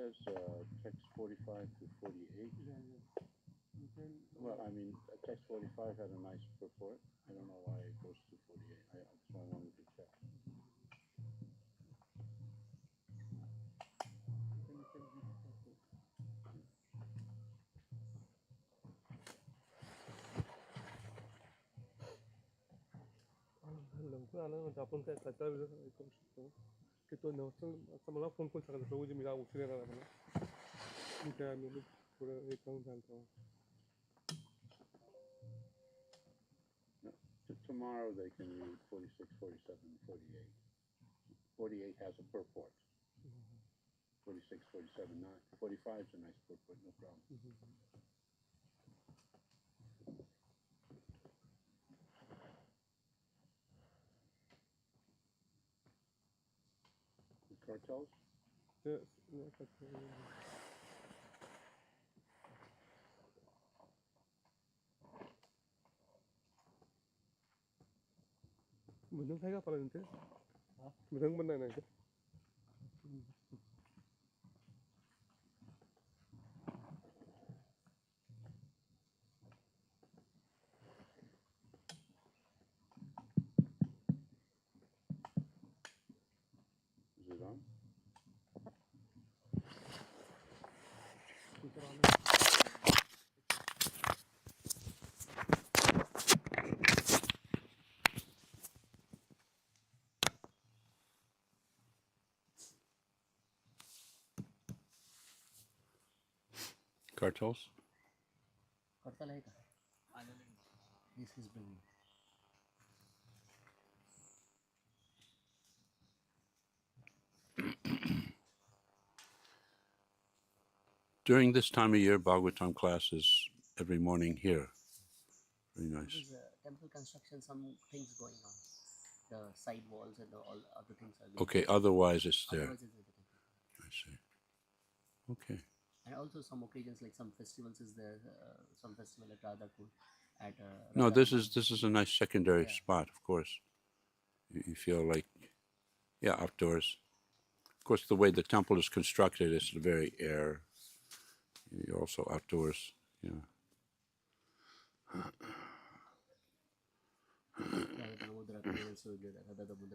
says text 45 to 48. Well, I mean, text 45 had a nice purport. I don't know why it goes to 48. That's why I wanted to check. आपण काय करू शकतो की तो आता मला फोन करून सांगितलं प्रभूजी मी उशीर येणार आहे मला मी काय आम्ही थोडं हे करून सांगतो. Tomorrow they can read 46, 47, 48. 48 has a purport. 46, 47, not 45 is a nice purport, no problem. The cartels? Yes. मृदंग आहे का आपल्याला इथे मृदंग पण नाही ना इथे Is it on? Cartels? Cartel hai ka? This is bringing. During this time of year, Bhagavatam class is every morning here. Very nice. Temple construction, some things going on. The side walls and all other things are. Okay, otherwise it's there. Otherwise it's the temple. I see. Okay. And also some occasions like some festivals is there. Some festival at Radhakund. No, this is a nice secondary spot, of course. You feel like, outdoors. Of course, the way the temple is constructed, it's the very air. You're also outdoors,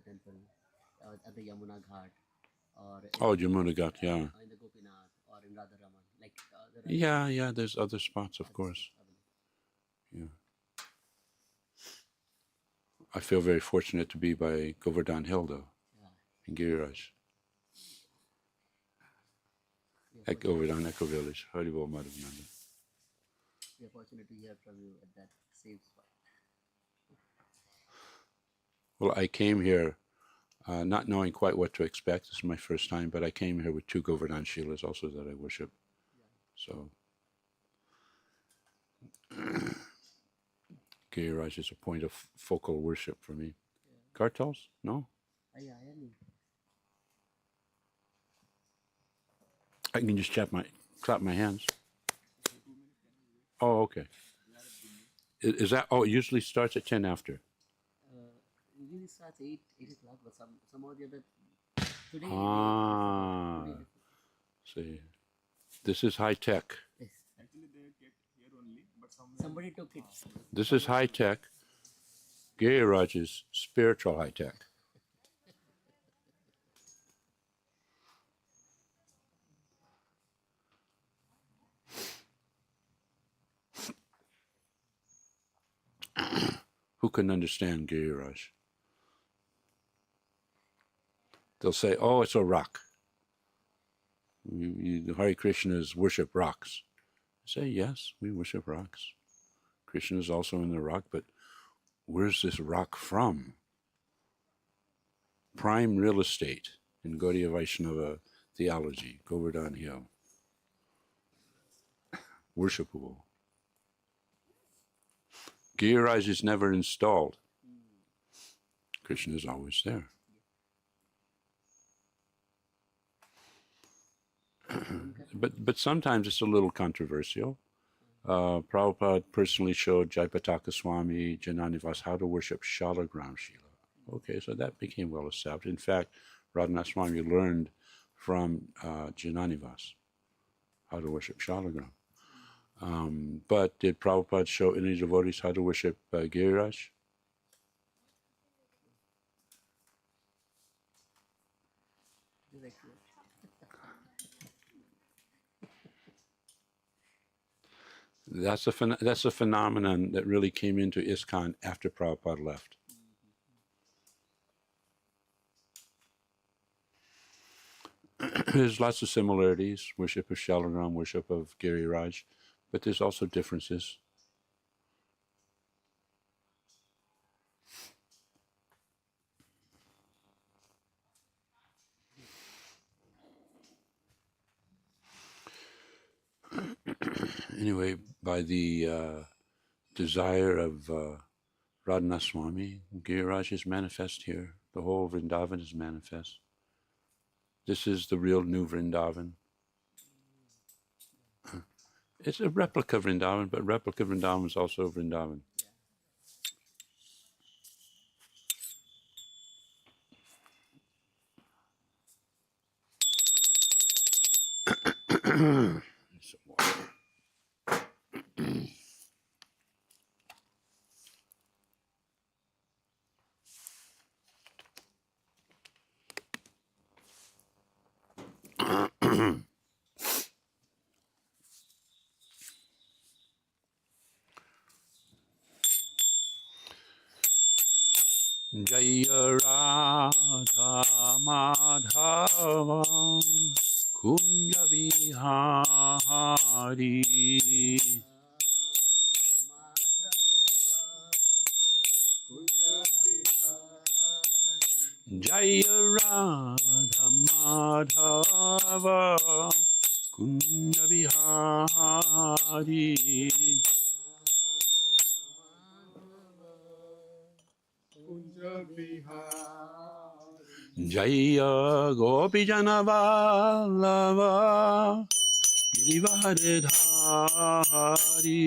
temple at the Yamuna Ghat or Yamuna Ghat, in the Gopinath or in Radharaman. There's other spots, of course. Yeah. I feel very fortunate to be by Govardhan Hill, though, in Giriraj. At Govardhan Eco Village, Haribol Madhavananda. We are fortunate to hear from you at that same spot. Well, I came here not knowing quite what to expect. This is my first time, but I came here with 2 Govardhan Shilas also that I worship. So, Giriraj is a point of focal worship for me. Cartels? No? I can just clap my hands. Oh, okay. Is that? Oh, it usually starts at 10 after. Usually starts 8 o'clock, but some of the other today. See, this is high tech. Yes. Actually, they get here only, but somebody took it. This is high tech. Giriraj is spiritual high tech. Who can understand Giriraj? They'll say, oh, it's a rock. The Hare Krishnas worship rocks. I say, yes, we worship rocks. Krishna is also in the rock, but where's this rock from? Prime real estate in Gaudiya Vaishnava theology, Govardhan Hill. Worshipable. Giriraj is never installed. Krishna is always there. But sometimes it's a little controversial. Prabhupada personally showed Jayapataka Swami, Jananivas how to worship Shalagram Shila. Okay, so that became well established. In fact, Radhanath Swami learned from Jananivas, how to worship Shalagram. But did Prabhupada show any devotees how to worship Giriraj? That's a phenomenon that really came into Iskcon after Prabhupada left. There's lots of similarities, worship of Shalagram, worship of Giriraj, but there's also differences. Anyway, by the desire of Radhanath Swami, Giriraj is manifest here. The whole Vrindavan is manifest. This is the real new Vrindavan. It's a replica Vrindavan, but replica Vrindavan is also Vrindavan. Some water. Jaya Radha Madhava Kunja Bihari Jaya Radha Madhava Kunja Bihari Jaya Gopijana Vallava Girivardhari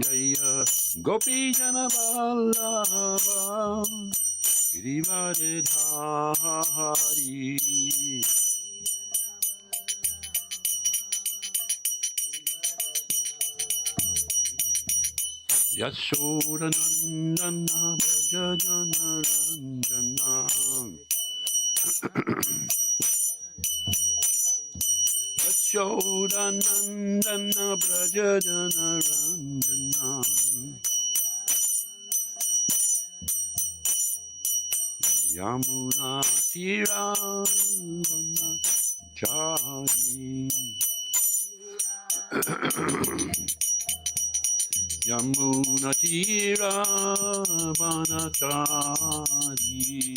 Jaya Gopijana Vallava Girivardhari Yashodanandana Brajajana Ranjana Yashodanandana Brajajana Ranjana Yamuna Tiravana Chari Yamuna Tiravana-chari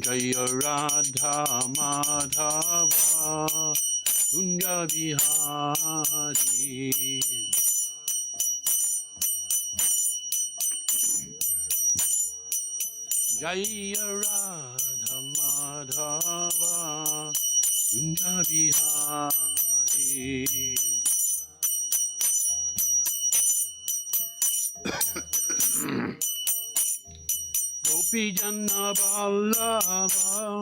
Jaya Radha Madhava Kunja Bihari Jaya Radha Madhava Kunja Bihari Gopi Janna Vallava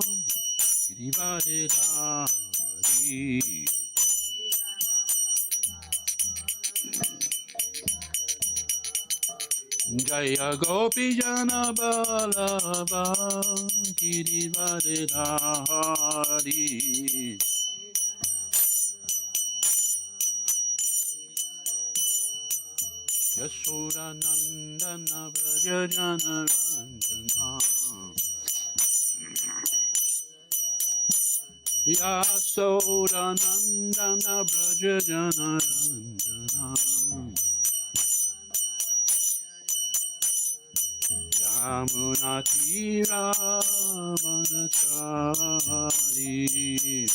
Girivardhari Jaya Gopi Janna Vallava Girivardhari Yashodanandana Brajajana Ranjana Yashodanandana Brajajana Ranjana Yamuna Tiravana-chari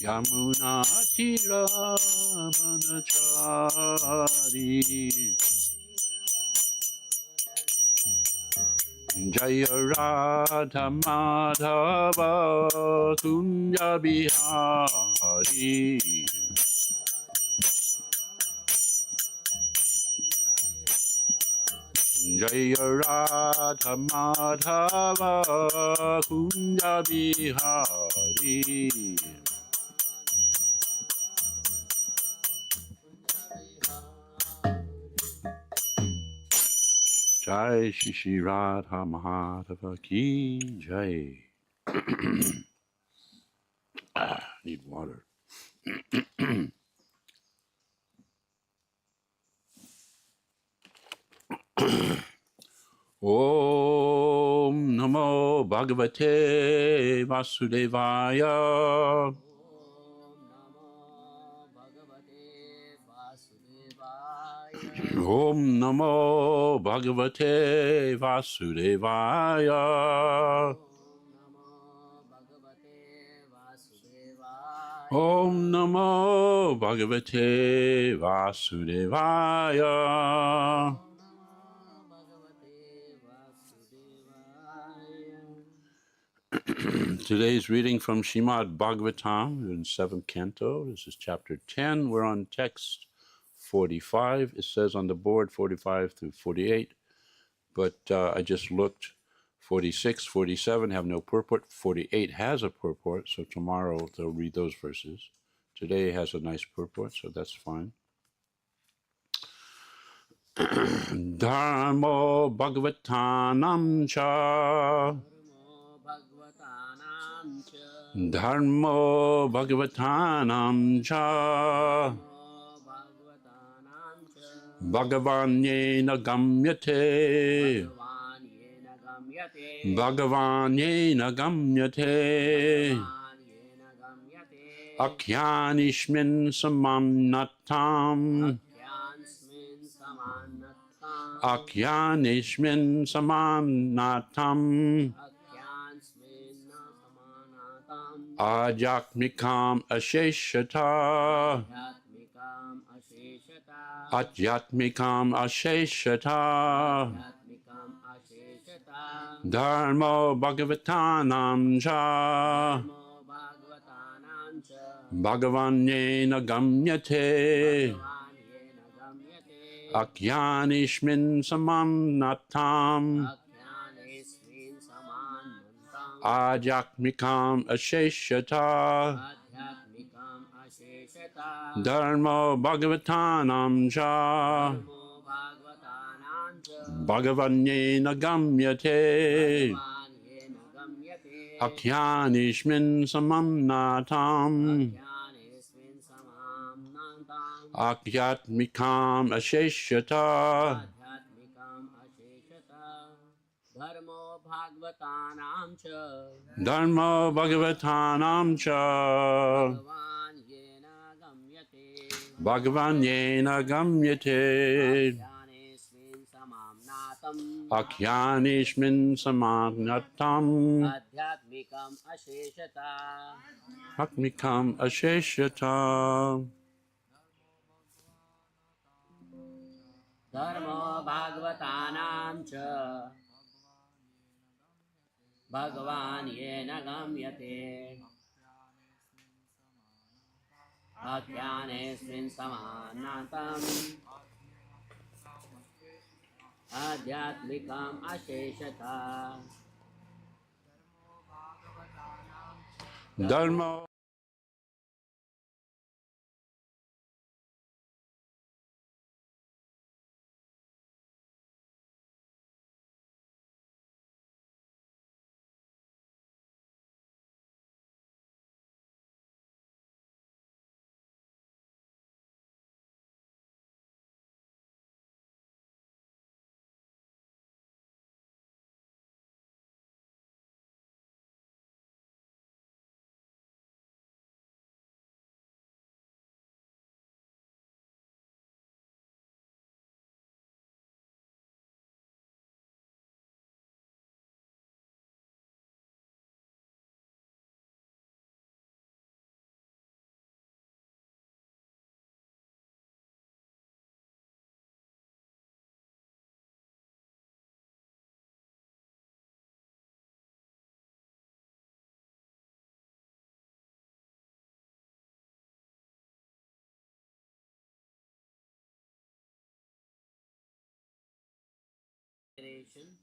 Yamuna Tiravana-chari Jaya Radha Madhava Kunja Bihari Jaya Radha Madhava Kunja Bihari. Jai Shri Radha Mahārāja ki Jai. Need water. Om Namo Bhagavate Vasudevaya. Om Namo Bhagavate Vasudevaya. Om Namo Bhagavate Vasudevaya. Today's reading from Śrīmad Bhāgavatam in 7th Canto. This is chapter 10. We're on text 45. It says on the board 45 through 48, but I just looked. 46, 47 have no purport. 48 has a purport, so tomorrow they'll read those verses. Today has a nice purport, so that's fine. Dharmo Bhagavatanam cha. Dharmo Bhagavatanam cha. Bhagavanyena gamyate. Bhagavanyena gamyate. Akhyanishmin samanatam. Akhyanishmin samanatam. Ajakmikam asheshata. Atyatmikam asheshata. Dharmo Bhagavatanam cha. Bhagavanyena gamyate. Akhyanishmin samanatam. Ajakmikam asheshata. Dharmo Bhagavatanam cha. Bhagavanyena gamyate. Akhyanishmin samanatam. Akyatmikam asheshata. Dharmo Bhagavatanam cha. Bhagavanyena gamyate. Akhyanishmin samagnatam. Atmikam asheshata. Dharma Bhagavatanam cha. Bhagavan yena gamyate. Akhyanesmin samanatam. Adhyatmikam asheshata. Dharmo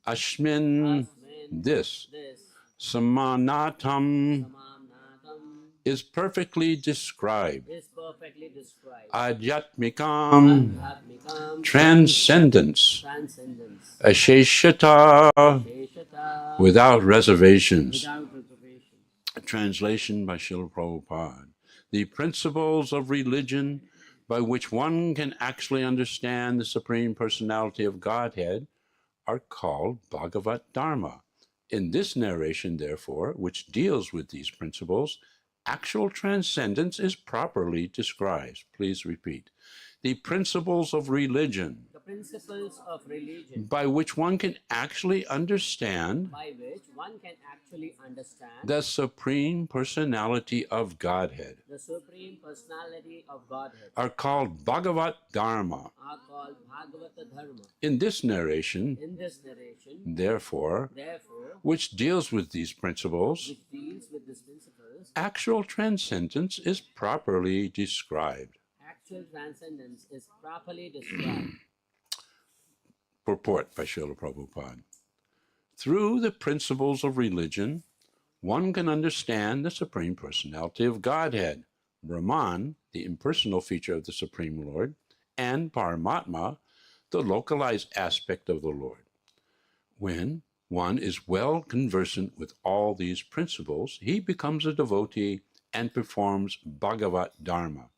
Ashmin, this, Samanatam, is perfectly described. Adhyatmikam, transcendence. Asheshata, without reservations. Translation by Srila Prabhupada. The principles of religion by which one can actually understand the Supreme Personality of Godhead are called Bhagavat Dharma. In this narration, therefore, which deals with these principles, actual transcendence is properly described. Please repeat. The principles of religion by which one can actually understand the Supreme Personality of Godhead are called Bhagavat Dharma. In this narration, therefore, which deals with these principles, actual transcendence is properly described. Purport by Srila Prabhupada. Through the principles of religion, one can understand the Supreme Personality of Godhead, Brahman, the impersonal feature of the Supreme Lord, and Paramatma, the localized aspect of the Lord. When one is well conversant with all these principles, he becomes a devotee and performs Bhagavat Dharma.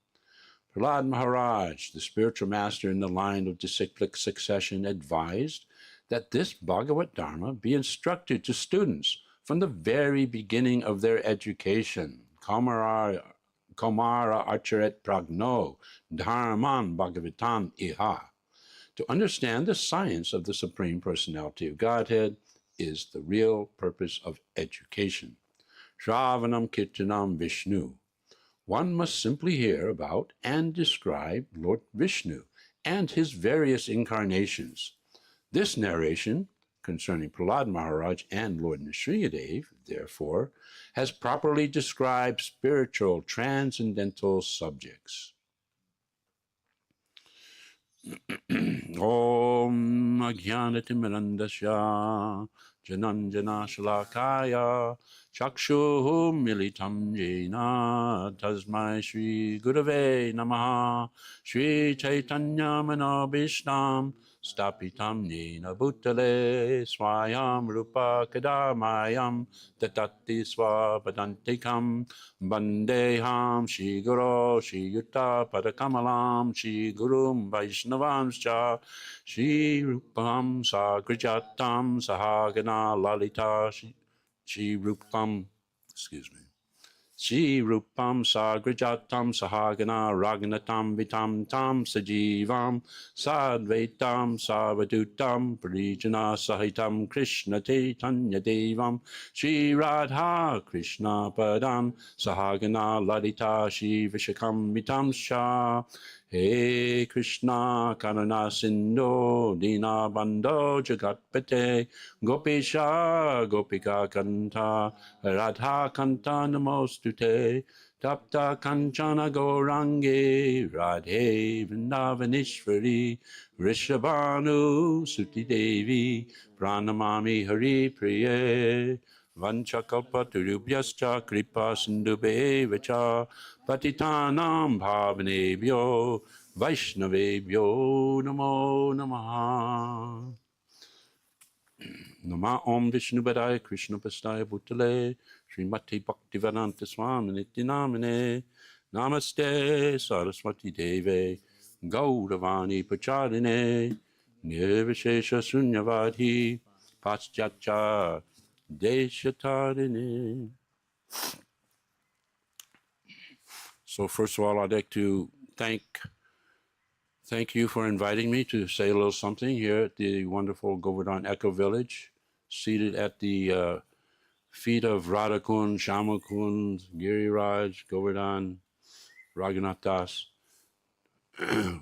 Prahlāda Mahārāja, the spiritual master in the line of disciplic succession, advised that this Bhagavat Dharma be instructed to students from the very beginning of their education. Kamara acharet pragno dharman bhagavatam iha. To understand the science of the Supreme Personality of Godhead is the real purpose of education. Shravanam kirtanam Vishnu. One must simply hear about and describe Lord Vishnu and his various incarnations. This narration concerning Prahlāda Mahārāja and Lord Nṛsiṁhadeva, therefore, has properly described spiritual transcendental subjects. Om Ajnanatimirandasya Jananjana Shalakaya Chakshuhum Militam Jena Tasmai Shri Gurave Namaha Shri Chaitanya Manobishtam Stapitam Nena Bhutale Swayam Rupa Kadamayam Tatati Swapadantikam Bandeham Shri Guru Shri Yuta Padakamalam Shri Gurum Vaishnavamscha Shri Rupam Sagrijatam Sahagana Lalita Shri Rupam Shri Rupam Sagrijatam Sahagana Raghunatam Vitam Tam Sajivam Sadvaitam Savadutam Parijana Sahitam Krishna Chaitanya Devam Shri Radha Krishna Padam Sahagana Lalita Shri Vishakam Vitam Shah He Krishna Karuna Sindhu Dina Bandho Jagatpate Gopisha Gopika Kanta Radha Kanta Namostute Tapta Kanchana Gaurangi Radhe Vrindavanishwari Rishabhanu Suti Devi Pranamami Hari Priye Vanchakalpatarubhyascha kripa sindhubheva patitanam bhavanebhyo vaishnavebhyo namo namaha. Nama Om Vishnu Padaya Krishna Pastaya Bhutale Srimati Bhaktivedanta Swami Nityanamane Namaste Saraswati Deve Gauravani Pacharine Nirvishesha Sunyavadhi Paschatcha Deshatarine. So first of all, I'd like to thank you for inviting me to say a little something here at the wonderful Govardhan Echo Village, seated at the feet of Radhakund, Shamakund, Giriraj, Govardhan, Raghunath Das.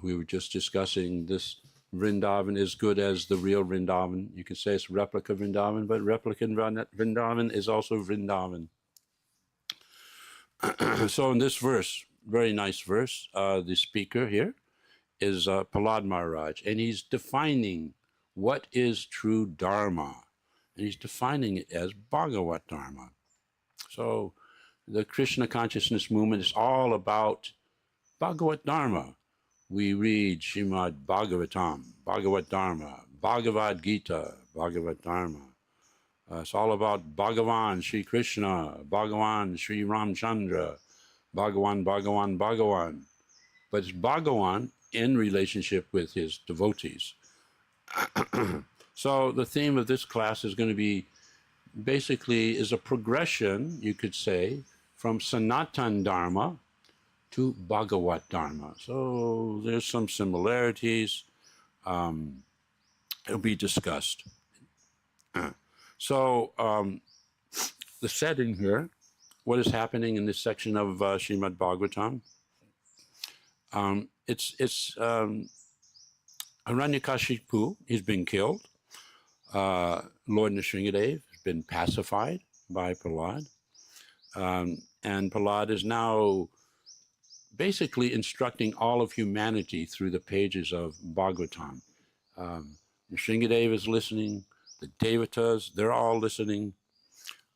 We were just discussing this Vrindavan is good as the real Vrindavan. You can say it's replica Vrindavan, but replica Vrindavan is also Vrindavan. So in this verse, very nice verse, the speaker here is Prahlāda Mahārāja, and he's defining what is true Dharma? And he's defining it as Bhagavat Dharma. So the Krishna consciousness movement is all about Bhagavat Dharma. We read Śrīmad Bhāgavatam, Bhagavat Dharma, Bhagavad Gita, Bhagavat Dharma. It's all about Bhagavan, Sri Krishna, Bhagavan, Sri Ramchandra, Bhagavan. But it's Bhagavan in relationship with his devotees. So the theme of this class is going to be basically is a progression, you could say, from Sanatan Dharma to Bhagavat Dharma. So there's some similarities. It'll be discussed. So the setting here, what is happening in this section of Śrīmad Bhāgavatam? It's Hiranyakashipu, he's been killed. Lord Nṛsiṁhadeva has been pacified by Prahlāda. And Prahlāda is now basically instructing all of humanity through the pages of Bhagavatam. Nṛsiṁhadeva is listening, the devotees, they're all listening.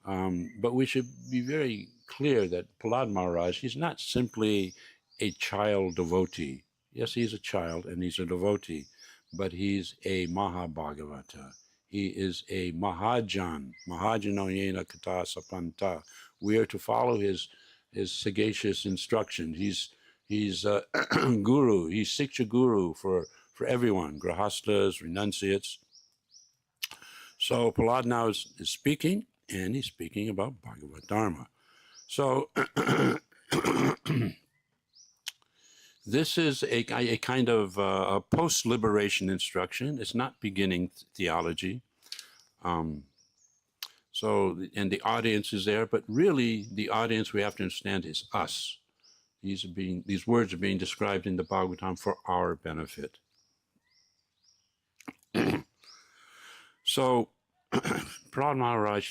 But we should be very clear that Prahlāda Mahārāja, he's not simply a child devotee. Yes, he's a child and he's a devotee, but he's a Mahabhagavata. He is a Mahajan, Mahajano Yena Kata Sapanta. We are to follow his sagacious instructions. He's a guru, he's Siksha guru for everyone, grahastas, renunciates. So Prahlāda now is speaking, and he's speaking about Bhagavat Dharma. So this is a kind of a post-liberation instruction. It's not beginning theology. So, and the audience is there, but really the audience we have to understand is us. These words are being described in the Bhagavatam for our benefit. So, Prahlāda Mahārāja,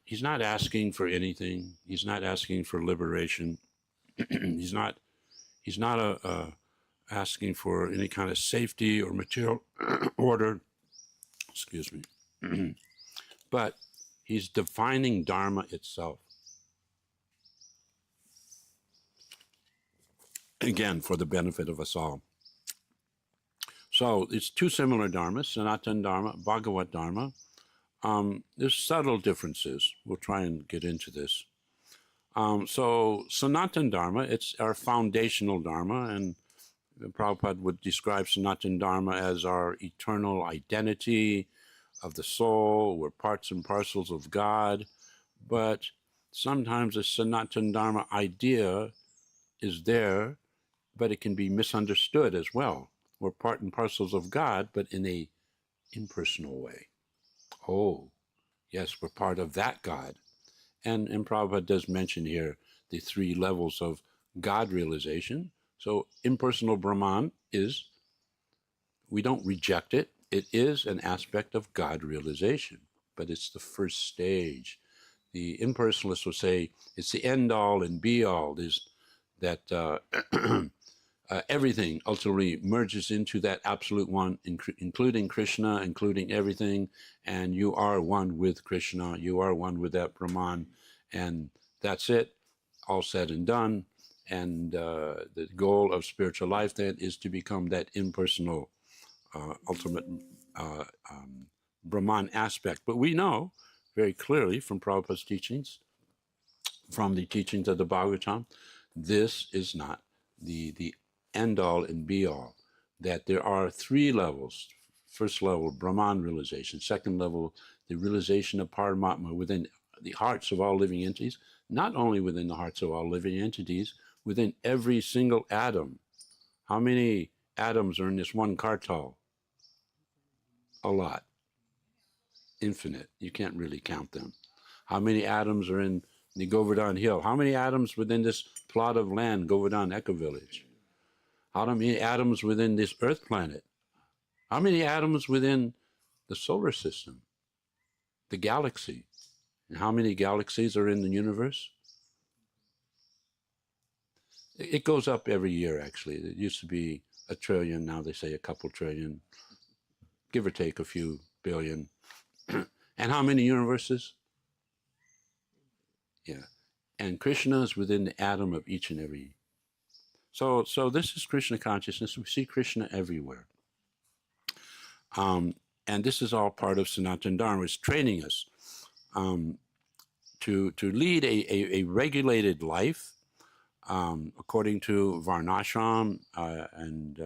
he's not asking for anything. He's not asking for liberation. He's not asking for any kind of safety or material order. Excuse me. But he's defining Dharma itself. Again, for the benefit of us all. So it's two similar dharmas, Sanatana Dharma, Bhagavat Dharma. There's subtle differences. We'll try and get into this. So Sanatana Dharma, it's our foundational Dharma, and Prabhupada would describe Sanatana Dharma as our eternal identity of the soul. We're parts and parcels of God, but sometimes the Sanatana Dharma idea is there, but it can be misunderstood as well. We're part and parcels of God, but in a impersonal way. Oh, yes, we're part of that God. And Prabhupada does mention here the three levels of God realization. So impersonal Brahman is, we don't reject it. It is an aspect of God realization, but it's the first stage. The impersonalists will say it's the end all and be all, is that everything ultimately merges into that absolute one, including Krishna, including everything, and you are one with Krishna, you are one with that Brahman, and that's it, all said and done. And the goal of spiritual life then is to become that impersonal, ultimate Brahman aspect. But we know very clearly from Prabhupada's teachings, from the teachings of the Bhagavatam, this is not the end-all and be-all, that there are three levels. First level, Brahman realization. Second level, the realization of Paramatma within the hearts of all living entities, not only within the hearts of all living entities, within every single atom. How many atoms are in this one kartal? A lot. Infinite. You can't really count them. How many atoms are in the Govardhan hill? How many atoms within this plot of land, Govardhan Eco Village? How many atoms within this Earth planet? How many atoms within the solar system, the galaxy? And how many galaxies are in the universe? It goes up every year, actually. It used to be 1 trillion, now they say a couple trillion. give or take a few billion. And how many universes? Yeah. And Krishna is within the atom of each and every. So this is Krishna consciousness. We see Krishna everywhere. And this is all part of Sanatana Dharma. It's training us to lead a regulated life according to Varnashram and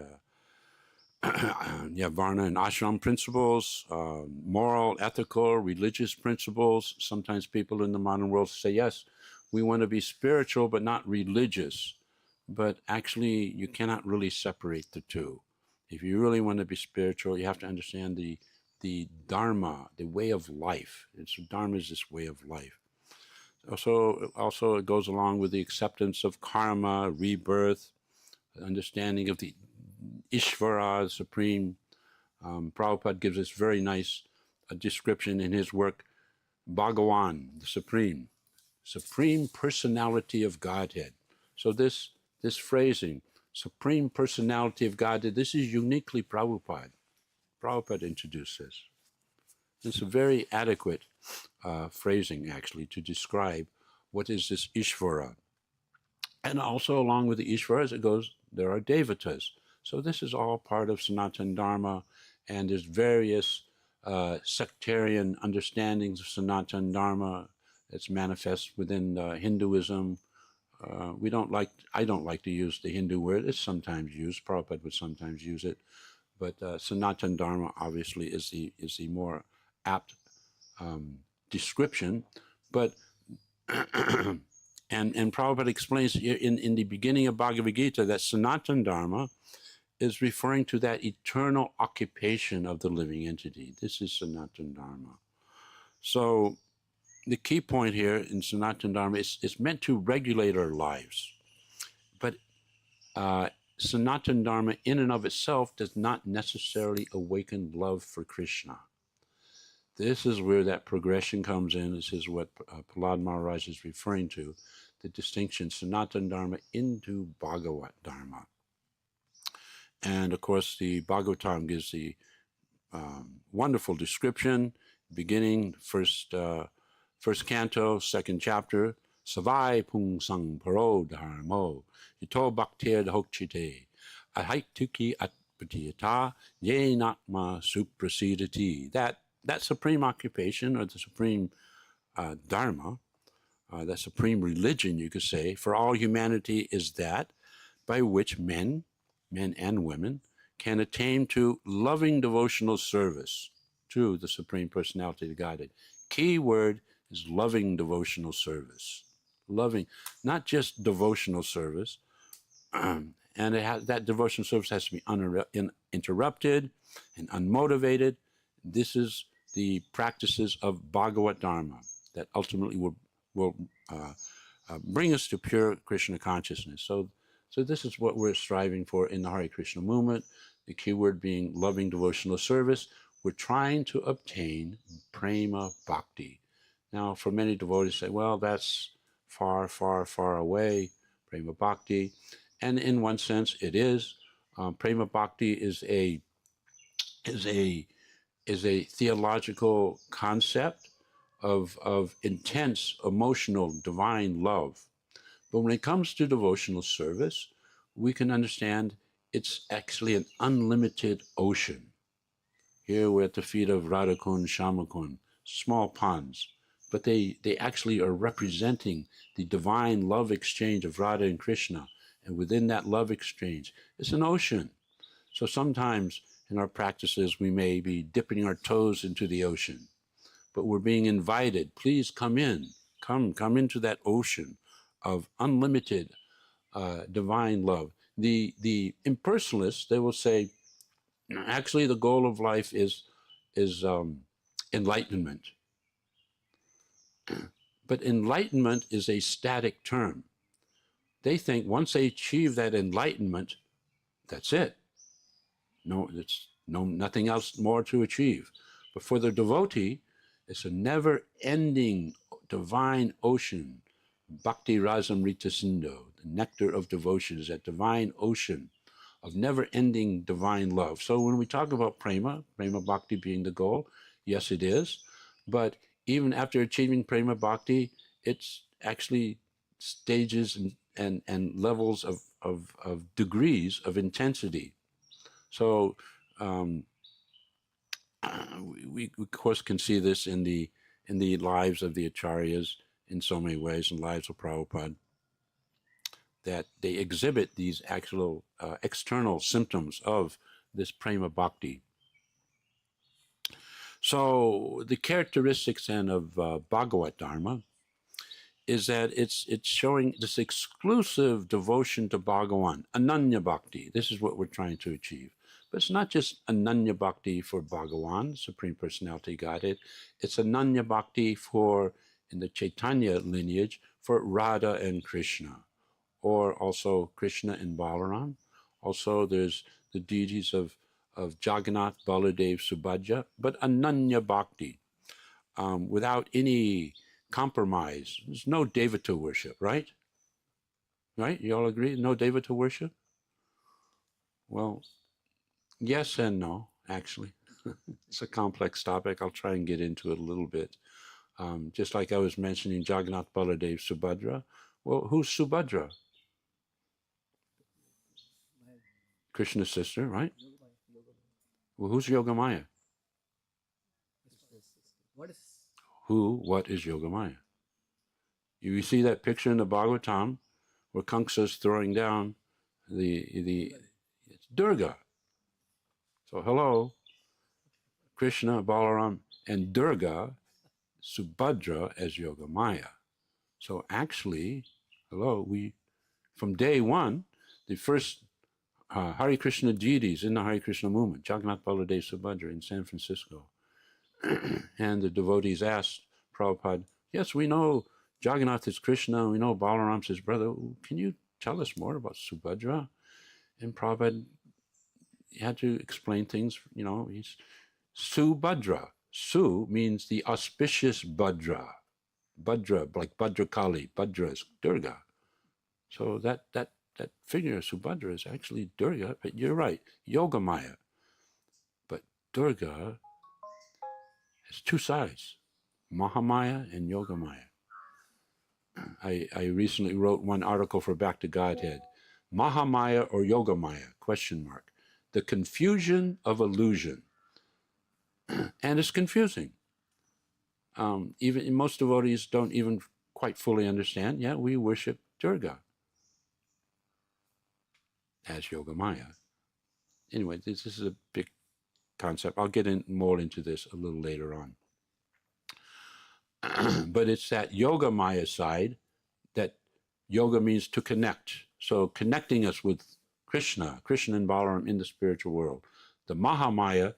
Varna and Ashram principles, moral, ethical, religious principles. Sometimes people in the modern world say, yes, we want to be spiritual but not religious. But actually, you cannot really separate the two. If you really want to be spiritual, you have to understand the Dharma, the way of life. Dharma is this way of life. Also, it goes along with the acceptance of karma, rebirth, understanding of the Ishvara, the Supreme. Prabhupada gives us very nice description in his work, Bhagavan, the Supreme Personality of Godhead. So this phrasing, Supreme Personality of Godhead, this is uniquely Prabhupada. Prabhupada introduced this. It's a very adequate phrasing, actually, to describe what is this Ishvara. And also, along with the Ishvaras, it goes, there are Devatas. So this is all part of Sanatana Dharma, and there's various sectarian understandings of Sanatana Dharma that's manifest within Hinduism. I don't like to use the Hindu word. It's sometimes used. Prabhupada would sometimes use it. But Sanatana Dharma obviously is the more apt description. But and Prabhupada explains in the beginning of Bhagavad Gita that Sanatana Dharma is referring to that eternal occupation of the living entity. This is Sanatana Dharma. So the key point here in Sanatana Dharma is it's meant to regulate our lives. But Sanatana Dharma in and of itself does not necessarily awaken love for Krishna. This is where that progression comes in. This is what Prahlāda Mahārāja is referring to, the distinction Sanatana Dharma into Bhagavat Dharma. And of course, the Bhagavatam gives the wonderful description, beginning first canto, second chapter, Savai Pung Sang Paro Dharmo, Yito Bhaktir Dhokchite, Ahaituki Atpatiyata, Yenatma Suprasidati. That supreme occupation, or the supreme Dharma, that supreme religion, you could say, for all humanity is that by which men and women, can attain to loving devotional service to the Supreme Personality of the Godhead. Key word is loving devotional service. Loving, not just devotional service, and that devotional service has to be uninterrupted and unmotivated. This is the practices of Bhagavat Dharma that ultimately will bring us to pure Krishna consciousness. So this is what we're striving for in the Hare Krishna movement, the key word being loving devotional service. We're trying to obtain prema bhakti. Now, for many devotees say, well, that's far, far, far away, prema bhakti. And in one sense, it is. Prema bhakti is a theological concept of intense, emotional, divine love. But when it comes to devotional service, we can understand it's actually an unlimited ocean. Here we're at the feet of Radhakund, Shyamakund, small ponds, but they actually are representing the divine love exchange of Radha and Krishna. And within that love exchange, it's an ocean. So sometimes in our practices, we may be dipping our toes into the ocean, but we're being invited, please come in, come into that ocean of unlimited divine love. The impersonalists, they will say, actually the goal of life is enlightenment. But enlightenment is a static term. They think once they achieve that enlightenment, that's it. Nothing else more to achieve. But for the devotee, it's a never-ending divine ocean. Bhakti Rasamrita Sindhu, the nectar of devotion, is that divine ocean never-ending divine love. So when we talk about prema bhakti being the goal, yes, it is. But even after achieving prema bhakti, it's actually stages and levels of degrees of intensity. So we of course can see this in the lives of the acharyas in so many ways, in lives of Prabhupada, that they exhibit these actual external symptoms of this prema bhakti. So the characteristics then of Bhagavat Dharma is that it's showing this exclusive devotion to Bhagavan, Ananya Bhakti. This is what we're trying to achieve. But it's not just Ananya Bhakti for Bhagavan, Supreme Personality Godhead. It's Ananya Bhakti for, in the Chaitanya lineage, for Radha and Krishna, or also Krishna and Balaram. Also, there's the deities of Jagannath, Baladev, Subhadra, but Ananya Bhakti, without any compromise. There's no Devata worship, right? Right? You all agree? No Devata worship? Well, yes and no, actually. It's a complex topic. I'll try and get into it a little bit. Just like I was mentioning Jagannath, Baladev, Subhadra. Well, who's Subhadra? Krishna's sister, right? Well, who's Yogamaya? What is Yogamaya? You see that picture in the Bhagavatam where Kamsa's throwing down it's Durga. So hello, Krishna, Balaram, and Durga, Subhadra as Yogamaya. So actually, hello, from day one, the first Hare Krishna deities in the Hare Krishna movement, Jagannath, Baladev, Subhadra in San Francisco. And the devotees asked Prabhupada, yes, we know Jagannath is Krishna, we know Balaram's his brother. Can you tell us more about Subhadra? And Prabhupada had to explain things, he's Subhadra. Su means the auspicious Bhadra. Bhadra, like Bhadrakali. Bhadra is Durga. So that figure, Subhadra, is actually Durga, but you're right, Yogamaya. But Durga has two sides, Mahamaya and Yogamaya. I recently wrote one article for Back to Godhead, Mahamaya or Yogamaya, ? The confusion of illusion. And it's confusing. Even most devotees don't even quite fully understand. Yeah, we worship Durga as Yogamaya. Anyway, this is a big concept. I'll get more into this a little later on. But it's that Yogamaya side that yoga means to connect. So connecting us with Krishna and Balaram in the spiritual world. The Mahamaya,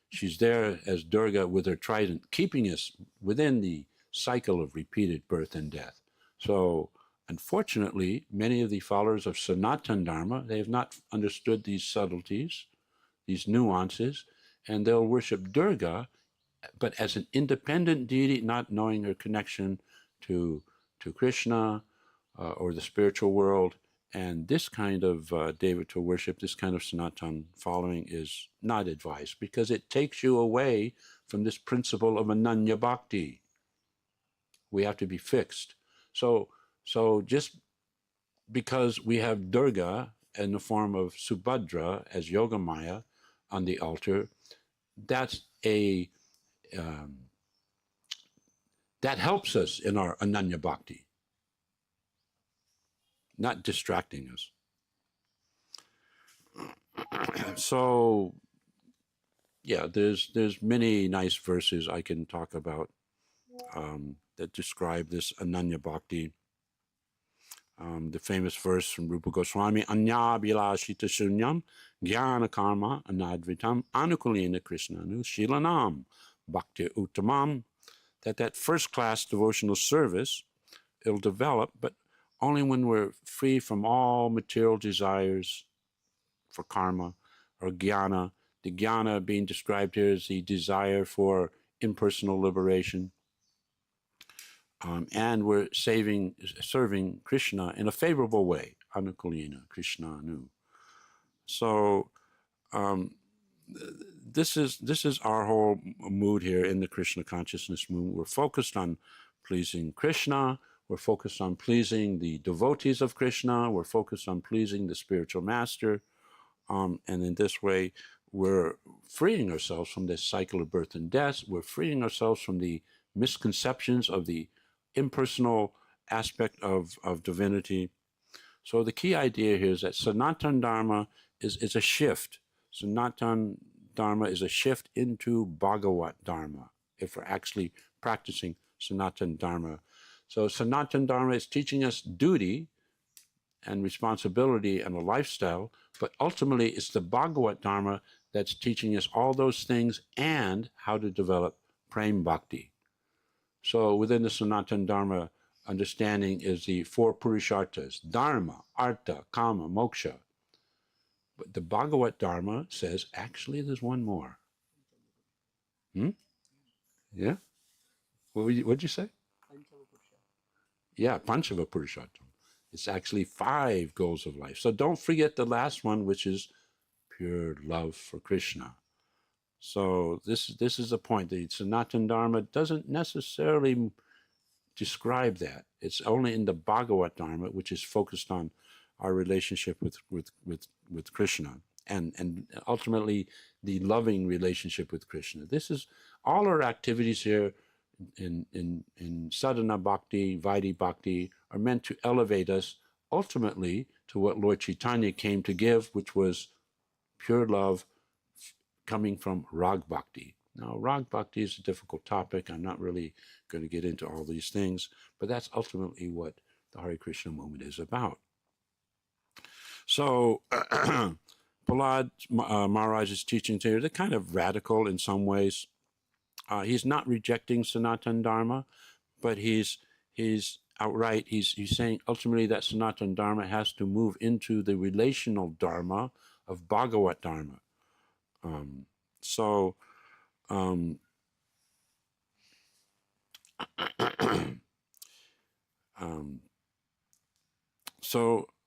she's there as Durga with her trident, keeping us within the cycle of repeated birth and death. So unfortunately, many of the followers of Sanatana Dharma, they have not understood these subtleties, these nuances, and they'll worship Durga, but as an independent deity, not knowing her connection to Krishna or the spiritual world. And this kind of Devata worship, this kind of Sanatana following is not advised because it takes you away from this principle of Ananya Bhakti. We have to be fixed. So just because we have Durga in the form of Subhadra as Yogamaya on the altar, that's that helps us in our Ananya Bhakti, not distracting us. So, yeah, there's many nice verses I can talk about that describe this Ananya Bhakti. The famous verse from Rupa Goswami, Anya Bilashita Shunyam, Jnana Karma, Anadvitam, Anukulina Krishnanu, Shilanam, Bhakti Uttamam, that first class devotional service, it'll develop, but only when we're free from all material desires for karma or jnana. The jnana being described here is the desire for impersonal liberation. And we're serving Krishna in a favorable way, Anukulina, Krishnanu. So this is our whole mood here in the Krishna consciousness movement. We're focused on pleasing Krishna. We're focused on pleasing the devotees of Krishna. We're focused on pleasing the spiritual master. And in this way, we're freeing ourselves from this cycle of birth and death. We're freeing ourselves from the misconceptions of the impersonal aspect of divinity. So the key idea here is that Sanatana Dharma is a shift. Sanatana Dharma is a shift into Bhagavat Dharma, if we're actually practicing Sanatana Dharma. So Sanatana Dharma is teaching us duty and responsibility and a lifestyle, but ultimately it's the Bhagavat Dharma that's teaching us all those things and how to develop prema bhakti. So within the Sanatana Dharma understanding is the four purusharthas: dharma, artha, kama, moksha. But the Bhagavat Dharma says, actually, there's one more. Yeah? What'd you say? Yeah, Panchava Purushartham. It's actually 5 goals of life. So don't forget the last one, which is pure love for Krishna. So this is the point. The Sanatana Dharma doesn't necessarily describe that. It's only in the Bhagavat Dharma, which is focused on our relationship with Krishna and ultimately the loving relationship with Krishna. This is all our activities here in sadhana bhakti, vaidhi bhakti are meant to elevate us ultimately to what Lord Chaitanya came to give, which was pure love coming from rag bhakti. Now, rag bhakti is a difficult topic. I'm not really going to get into all these things, but that's ultimately what the Hare Krishna movement is about. So, Prahlāda Mahārāja's teachings here, they're kind of radical in some ways. He's not rejecting Sanatana Dharma, but he's outright, he's saying ultimately that Sanatana Dharma has to move into the relational Dharma of Bhagavat Dharma. So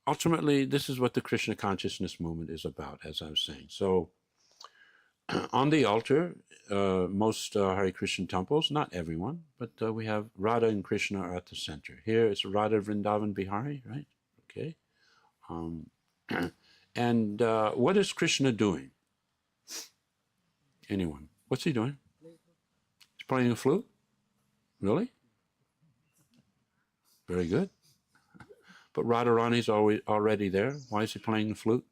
ultimately, this is what the Krishna consciousness movement is about, as I was saying. So on the altar, most Hare Krishna temples, not everyone, but we have Radha and Krishna are at the center. Here it's Radha Vrindavan Bihari, right? Okay. And what is Krishna doing? Anyone? What's he doing? He's playing a flute? Really? Very good. But Radharani's already there. Why is he playing the flute?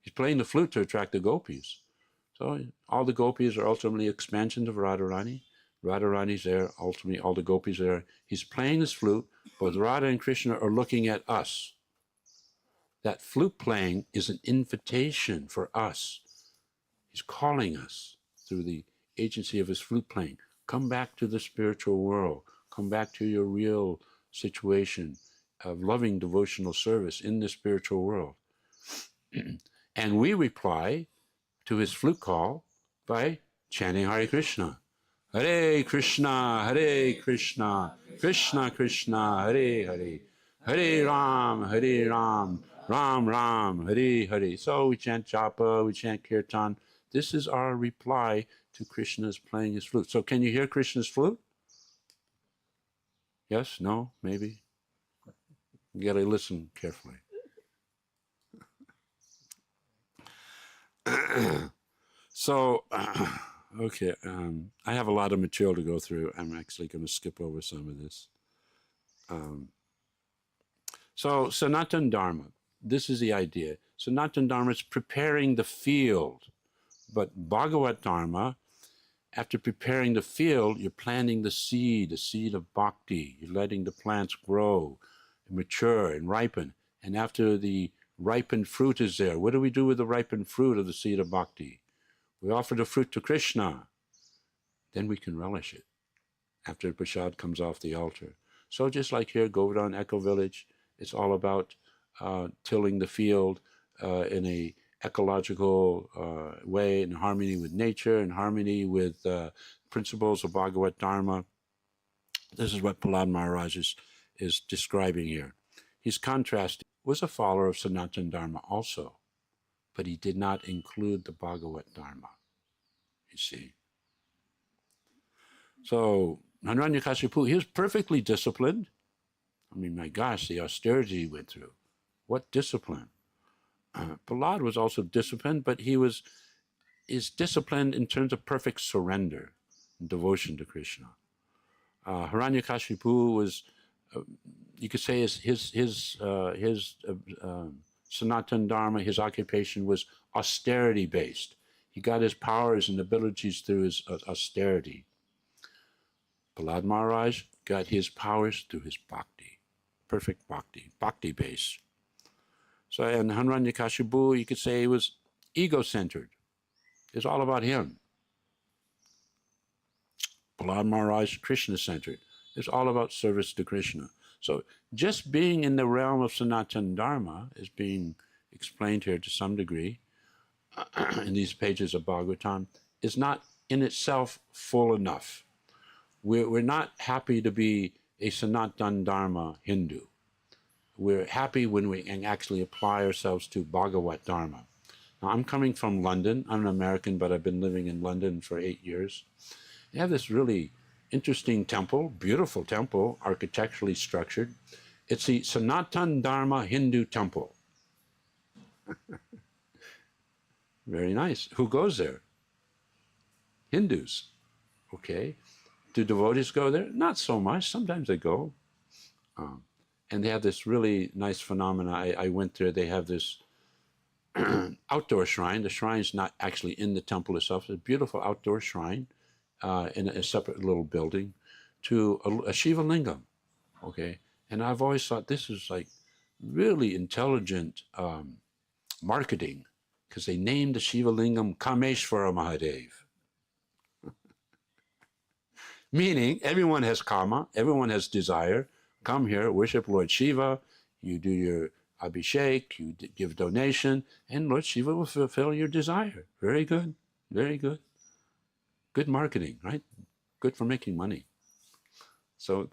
He's playing the flute to attract the gopis. So all the gopis are ultimately expansions of Radharani. Radharani's there, ultimately all the gopis are there. He's playing this flute, but Radha and Krishna are looking at us. That flute playing is an invitation for us. He's calling us through the agency of his flute playing. Come back to the spiritual world. Come back to your real situation of loving devotional service in the spiritual world. And we reply to his flute call by chanting Hare Krishna. Hare Krishna, Krishna Krishna, Hare Hare. Hare Ram, Ram Ram, Hare Hare. So we chant japa, we chant kirtan. This is our reply to Krishna's playing his flute. So can you hear Krishna's flute? Yes? No? Maybe? You got to listen carefully. So, okay, I have a lot of material to go through. I'm actually going to skip over some of this. So, Sanatana Dharma, this is the idea. Sanatana Dharma is preparing the field, but Bhagavat Dharma, after preparing the field, you're planting the seed of bhakti. You're letting the plants grow, and mature, and ripen. And after the ripened fruit is there, what do we do with the ripened fruit of the seed of bhakti? We offer the fruit to Krishna. Then we can relish it after the prasad comes off the altar. So just like here, Govardhan Eco Village, it's all about tilling the field in a ecological way, in harmony with nature, in harmony with principles of Bhagavat Dharma. This is what Prahlāda Mahārāja is describing here. He's contrasting was a follower of Sanatana Dharma also, but he did not include the Bhagavat Dharma, you see. So Hiranyakashipu, he was perfectly disciplined. I mean, my gosh, the austerity he went through. What discipline. Prahlāda was also disciplined, but he is disciplined in terms of perfect surrender and devotion to Krishna. Hiranyakashipu was, you could say, his Sanatana Dharma, his occupation was austerity-based. He got his powers and abilities through his austerity. Prahlāda Mahārāja got his powers through his bhakti, perfect bhakti, bhakti-based. So, and Hiranyakashipu, you could say, he was ego-centered. It's all about him. Prahlāda Mahārāja, Krishna-centered. It's all about service to Krishna. So just being in the realm of Sanatana Dharma is being explained here to some degree in these pages of Bhagavatam, is not in itself full enough. We're not happy to be a Sanatana Dharma Hindu. We're happy when we can actually apply ourselves to Bhagavat Dharma. Now, I'm coming from London. I'm an American, but I've been living in London for 8 years. They have this really interesting temple, beautiful temple, architecturally structured. It's the Sanatana Dharma Hindu temple. Very nice. Who goes there? Hindus. Okay. Do devotees go there? Not so much. Sometimes they go. And they have this really nice phenomena. I went there. They have this outdoor shrine. The shrine's not actually in the temple itself. It's a beautiful outdoor shrine in a separate little building to a Shiva Lingam. Okay. And I've always thought this is like really intelligent marketing, because they named the Shiva Lingam Kameshvara Mahadev. Meaning everyone has kama, everyone has desire. Come here, worship Lord Shiva, you do your abhishek, you give donation, and Lord Shiva will fulfill your desire. Very good, very good. Good marketing, right? Good for making money. So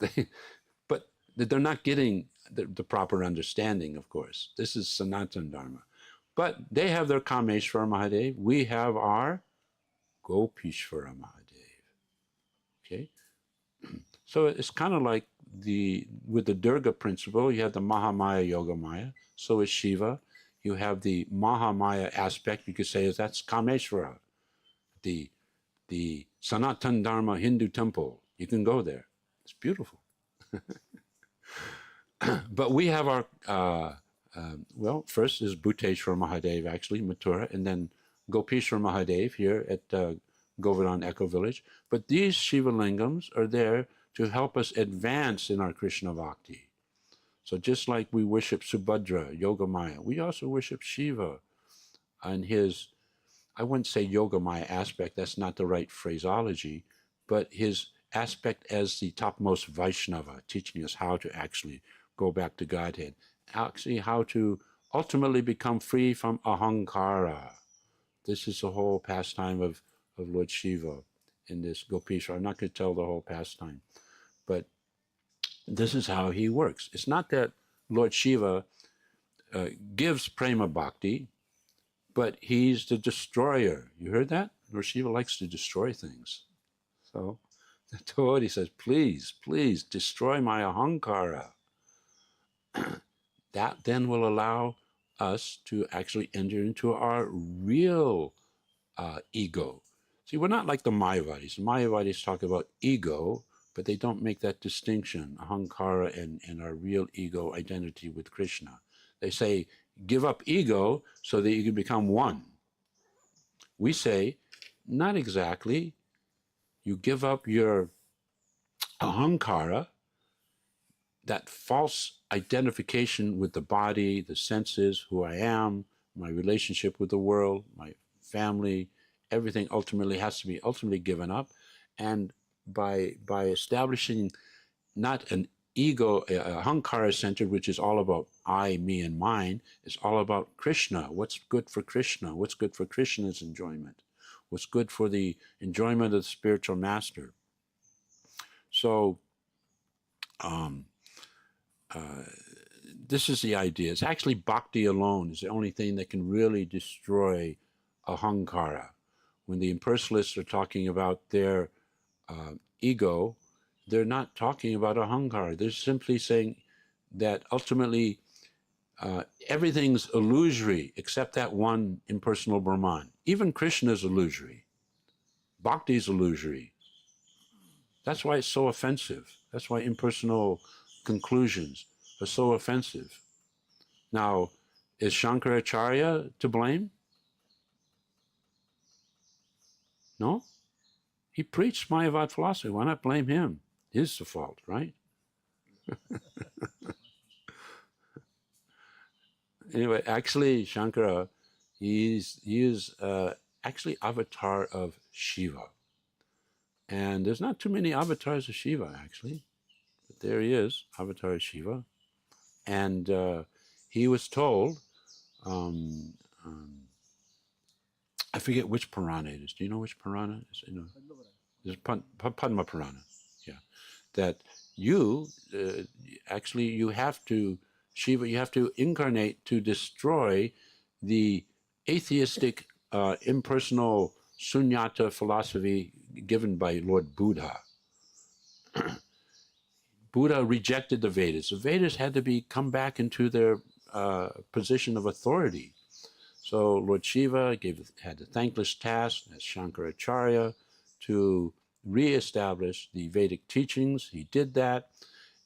but they're not getting the proper understanding, of course. This is Sanatana Dharma. But they have their Kameshvara Mahadev. We have our Gopishvara Mahadev. Okay? So it's kind of like with the Durga principle, you have the Mahamaya Yogamaya. So is Shiva. You have the Mahamaya aspect, you could say, that's Kameshvara. The Sanatana Dharma Hindu temple. You can go there. It's beautiful. But we have our, well, first is Bhuteshwar Mahadev, actually, Mathura, and then Gopishwar Mahadev here at Govardhan Echo Village. But these Shiva Lingams are there to help us advance in our Krishna Bhakti. So just like we worship Subhadra, Yogamaya, we also worship Shiva and his, I wouldn't say Yogamaya aspect, that's not the right phraseology, but his aspect as the topmost Vaishnava, teaching us how to actually go back to Godhead, actually how to ultimately become free from ahankara. This is the whole pastime of Lord Shiva in this Gopishwar. I'm not going to tell the whole pastime, but this is how he works. It's not that Lord Shiva gives prema bhakti, but he's the destroyer. You heard that? Lord Shiva likes to destroy things. So the devotee says, please, please destroy my ahankara. That then will allow us to actually enter into our real ego. See, we're not like the Mayavadis. The Mayavadis talk about ego, but they don't make that distinction, ahankara and our real ego identity with Krishna. They say, give up ego so that you can become one. We say, not exactly. You give up your ahankara, that false identification with the body, the senses, who I am, my relationship with the world, my family, everything ultimately has to be given up. And by establishing not an ego, ahankara center, which is all about I, me, and mine, it's all about Krishna. What's good for Krishna? What's good for Krishna's enjoyment? What's good for the enjoyment of the spiritual master? this is the idea. It's actually bhakti alone is the only thing that can really destroy ahankara. When the impersonalists are talking about their ego, they're not talking about ahankara. They're simply saying that ultimately everything's illusory except that one impersonal Brahman. Even Krishna is illusory. Bhakti is illusory. That's why it's so offensive. That's why impersonal conclusions are so offensive. Now, is Shankaracharya to blame? No? He preached Mayavad philosophy. Why not blame him? His the fault, right? Anyway, actually, Shankara, he is actually avatar of Shiva. And there's not too many avatars of Shiva, actually. But there he is, avatar of Shiva. And he was told, I forget which Purana it is. Do you know which Purana? It's Padma Purana. Yeah. That you, actually, you have to, Shiva, you have to incarnate to destroy the atheistic, impersonal sunyata philosophy given by Lord Buddha. Buddha rejected the Vedas. The Vedas had to come back into their position of authority. So Lord Shiva had the thankless task as Shankaracharya to reestablish the Vedic teachings. He did that.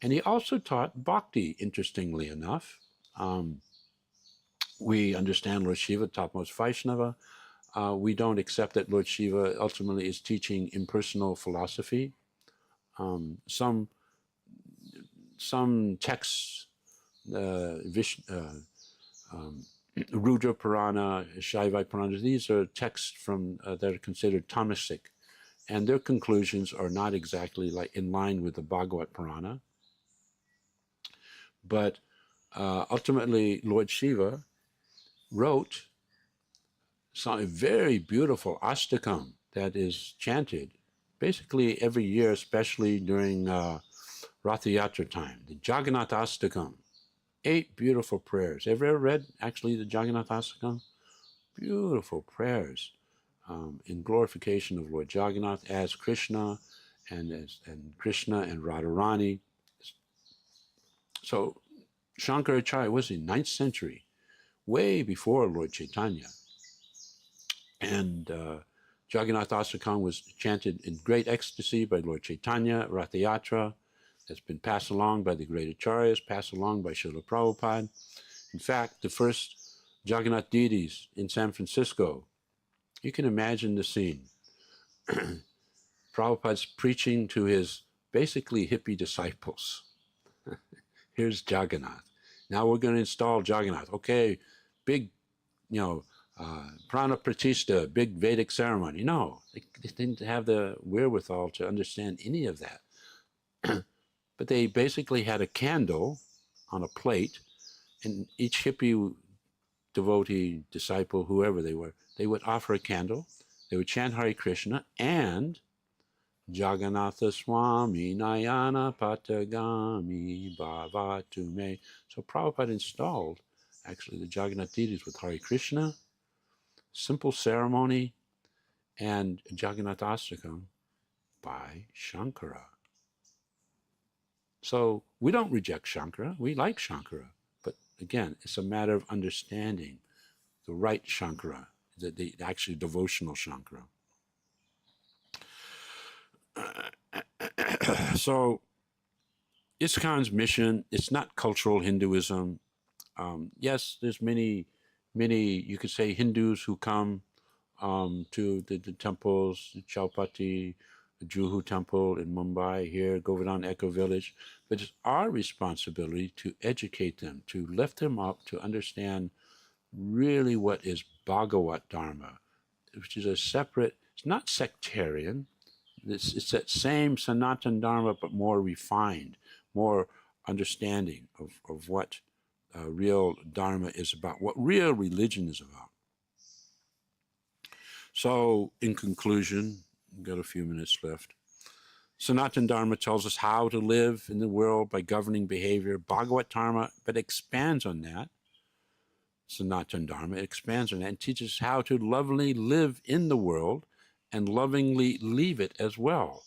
And he also taught bhakti, interestingly enough. We understand Lord Shiva taught most Vaishnava. We don't accept that Lord Shiva ultimately is teaching impersonal philosophy. Some texts, Rudra Purana, Shaivite Purana, these are texts from that are considered tamasic, and their conclusions are not exactly in line with the Bhagavad Purana. But ultimately, Lord Shiva wrote a very beautiful astakam that is chanted basically every year, especially during Ratha Yatra time, the Jagannath Astakam. 8 beautiful prayers. Have you ever read actually the Jagannath Astakam? Beautiful prayers in glorification of Lord Jagannath as Krishna and Krishna and Radharani. So Shankaracharya was in 9th century, way before Lord Chaitanya. And Jagannath Astakam was chanted in great ecstasy by Lord Chaitanya, Ratha Yatra. That's been passed along by the great acharyas, passed along by Srila Prabhupada. In fact, the first Jagannath deities in San Francisco, you can imagine the scene. Prabhupada's preaching to his basically hippie disciples. Here's Jagannath. Now we're going to install Jagannath. Okay, big, prana pratishta, big Vedic ceremony. No, they didn't have the wherewithal to understand any of that. But they basically had a candle on a plate, and each hippie devotee, disciple, whoever they were, they would offer a candle, they would chant Hare Krishna, and Jagannatha Swami Nayana Patagami Bhavatu Me. So Prabhupada installed actually the Jagannath deities with Hare Krishna, simple ceremony, and Jagannath Astakam by Shankara. So we don't reject Shankara, we like Shankara. But again, it's a matter of understanding the right Shankara, the actually devotional Shankara. So Iskcon's mission, it's not cultural Hinduism. Yes, there's many, you could say, Hindus who come to the temples, the Chaupati, the Juhu temple in Mumbai, here, Govardhan Eco Village. But it's our responsibility to educate them, to lift them up, to understand really what is Bhagavat Dharma, which is a separate, it's not sectarian, it's that same Sanatan Dharma, but more refined, more understanding of what real Dharma is about, what real religion is about. So, in conclusion, we've got a few minutes left. Sanatana Dharma tells us how to live in the world by governing behavior. Bhagavatam, but expands on that. Sanatana Dharma expands on that and teaches how to lovingly live in the world and lovingly leave it as well.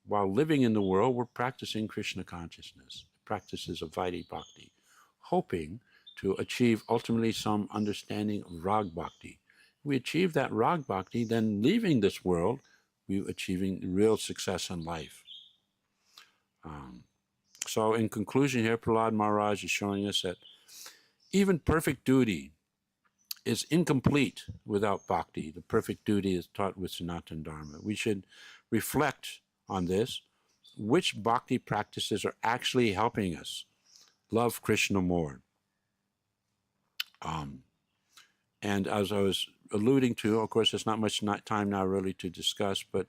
While living in the world, we're practicing Krishna consciousness, practices of Vaidhi Bhakti, hoping to achieve ultimately some understanding of Rag Bhakti. If we achieve that Rag Bhakti, then leaving this world, we're achieving real success in life. So in conclusion here, Prahlāda Mahārāja is showing us that even perfect duty is incomplete without bhakti. The perfect duty is taught with Sanatana Dharma. We should reflect on this. Which bhakti practices are actually helping us love Krishna more? And as I was alluding to, of course, there's not much time now really to discuss, but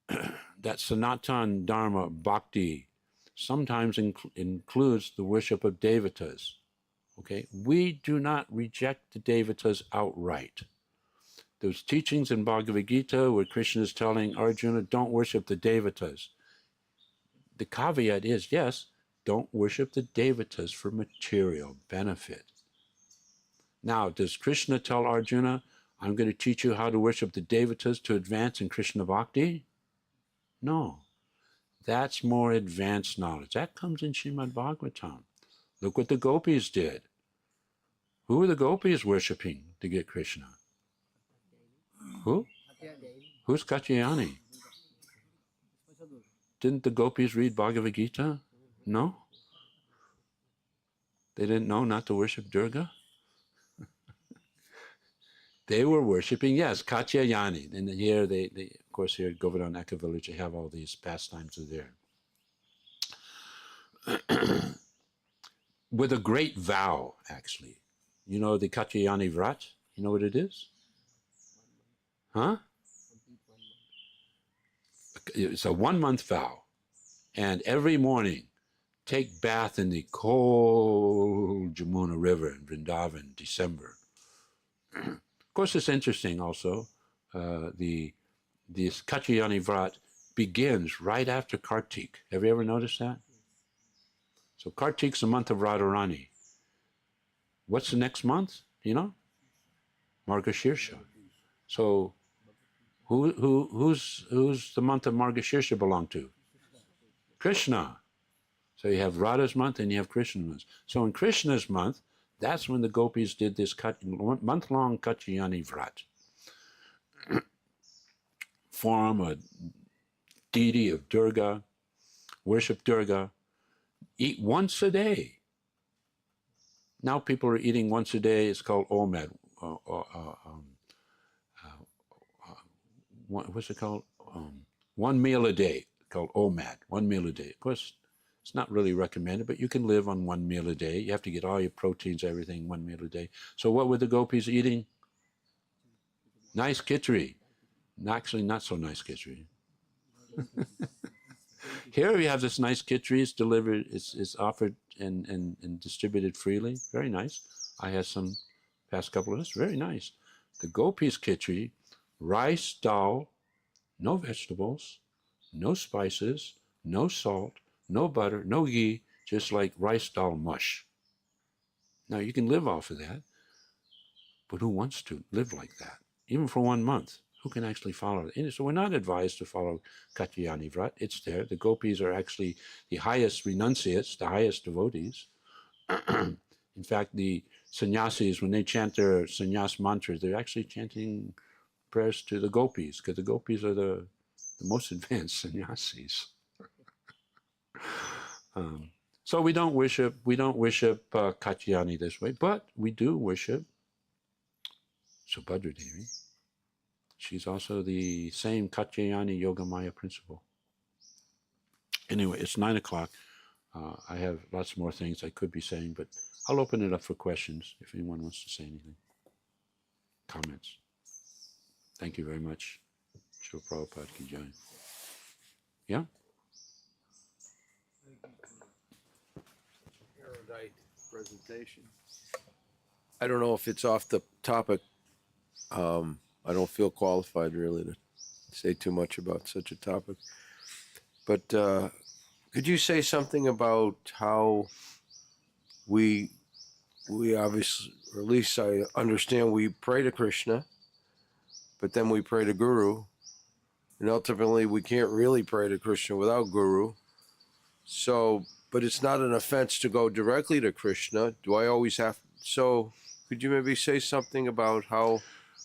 that Sanatana Dharma bhakti sometimes includes the worship of devatas. Okay, we do not reject the devatas outright. There's teachings in Bhagavad Gita where Krishna is telling Arjuna, don't worship the devatas. The caveat is, yes, don't worship the devatas for material benefit. Now, does Krishna tell Arjuna, I'm going to teach you how to worship the devatas to advance in Krishna Bhakti? No. That's more advanced knowledge. That comes in Śrīmad Bhāgavatam. Look what the gopis did. Who were the gopis worshipping to get Krishna? Who? Who's Katyayani? Didn't the gopis read Bhagavad Gita? No? They didn't know not to worship Durga? They were worshipping, yes, Katyayani. And here, they of course, here at Govardhan Eka Village, they have all these pastimes are there. With a great vow, actually. You know the Katyayani Vrat? You know what it is? Huh? It's a 1-month vow. And every morning, take bath in the cold Jamuna River in Vrindavan, December. Of course, it's interesting also. This Katyayani Vrat begins right after Kartik. Have you ever noticed that? So Kartik's the month of Radharani. What's the next month? You know? Margashirsha. So who's the month of Margashirsha belong to? Krishna. So you have Radha's month and you have Krishna's month. So in Krishna's month, that's when the gopis did this month-long Katyayani Vrat. Form a deity of Durga, worship Durga, eat once a day. Now people are eating once a day. It's called OMAD. What's it called? 1 meal a day, called OMAD, 1 meal a day. Of course, it's not really recommended, but you can live on 1 meal a day. You have to get all your proteins, everything, 1 meal a day. So what were the gopis eating? Nice khichdi. Actually, not so nice khichdi. Here we have this nice khichdi. It's delivered, it's offered and distributed freely. Very nice. I had some past couple of days. Very nice. The gopis khichdi, rice, dal, no vegetables, no spices, no salt, no butter, no ghee, just like rice, dal, mush. Now you can live off of that, but who wants to live like that? Even for 1 month, who can actually follow it? And so we're not advised to follow Katyayani Vrat. It's there. The gopis are actually the highest renunciates, the highest devotees. In fact, the sannyasis, when they chant their sannyas mantras, they're actually chanting prayers to the gopis, because the gopis are the most advanced sannyasis. So we don't worship Katyayani this way, but we do worship Subhadra Devi. She's also the same Katyayani Yogamaya principle. Anyway, it's 9 o'clock. I have lots more things I could be saying, but I'll open it up for questions if anyone wants to say anything. Comments. Thank you very much. Srila Prabhupada ki jai. Yeah? Erudite presentation. I don't know if it's off the topic. I don't feel qualified really to say too much about such a topic. But could you say something about how we obviously, or at least I understand, we pray to Krishna, but then we pray to Guru, and ultimately we can't really pray to Krishna without Guru. So, but it's not an offense to go directly to Krishna. Do I always have? So, could you maybe say something about how